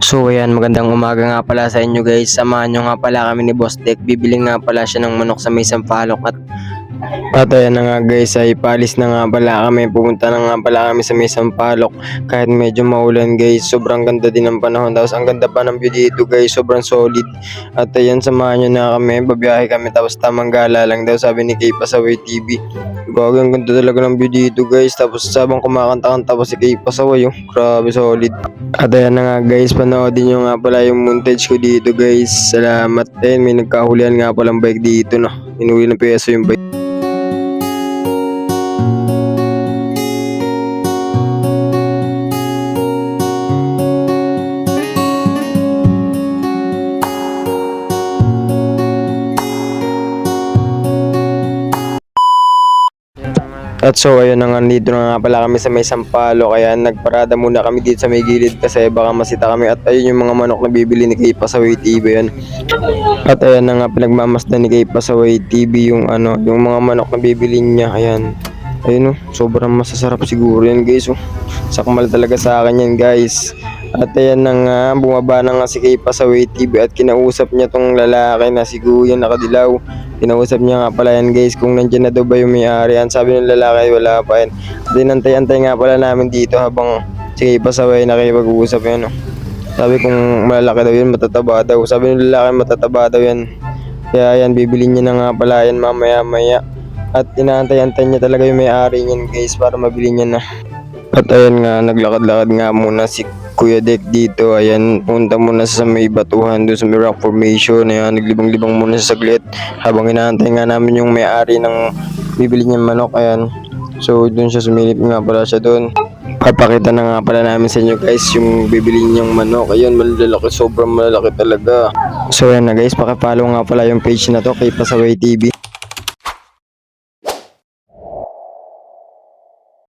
So ayan, magandang umaga nga pala sa inyo guys. Samahan nyo nga pala kami ni Boss Dek. Bibili nga pala siya ng manok sa may Sampaloc at ayan na nga guys, ay palis na nga pala kami. Pupunta na nga pala kami sa may Sampaloc. Kahit medyo maulan guys, sobrang ganda din ng panahon. Tapos ang ganda pa ng view dito guys, sobrang solid. At ayan, samahan nyo na kami. Babiyahe kami tapos tamang gala lang daw, sabi ni Kay Pasaway TV. Grabe, ang ganda talaga ng view dito guys. Tapos sabang kumakanta-kanta pa si Kay Pasaway, oh. Grabe, solid. At ayan na nga guys, panoodin nyo nga pala yung montage ko dito guys. Salamat. Ayun, may nagkahulihan nga palang bike dito, no. Inuwi ng peso yung bike. At so ayun na nga, dito na nga pala kami sa may Sampaloc. Kaya nagparada muna kami dito sa may gilid kasi baka masita kami. At ayun yung mga manok na bibili ni Kay Pasaway TV yan. At ayan na nga, pinagmamasdan ni Kay Pasaway TV yung yung mga manok na bibili niya. Ayan. Ayun, oh, sobrang masasarap siguro yan guys, oh. Sakmal talaga sa akin yan guys. At ayan na nga, bumaba na nga si Kay Pasaway TV at kinausap niya tong lalaki na si Kuya Nakadilaw. Kinausap niya nga pala yan guys kung nandiyan na daw ba yung may-ari. Ang sabi ng lalaki, wala pa yan. At inantay-antay nga pala namin dito habang si Kay Pasaway nakipag-uusap yan, oh. Sabi kung malalaki daw yun, matataba daw. Sabi ng lalaki, matataba daw yan. Kaya yan, bibili niya na nga pala yan mamaya-maya. At inaantay-antay niya talaga yung may-ari niyan guys para mabili niya na. At ayan nga, naglakad-lakad nga muna si Kuya Dek dito. Ayan, punta muna sa may batuhan doon sa may rock formation. Ayan, naglibang-libang muna sa saglit habang inaantay nga namin yung may-ari ng bibili niyang manok. Ayan, so doon siya, sumilip nga pala siya doon. Papakita na nga pala namin sa inyo guys yung bibili niyang manok. Ayan, malalaki, sobrang malalaki talaga. So ayan na guys, pakipollow nga pala yung page na to, Kay Pasaway TV.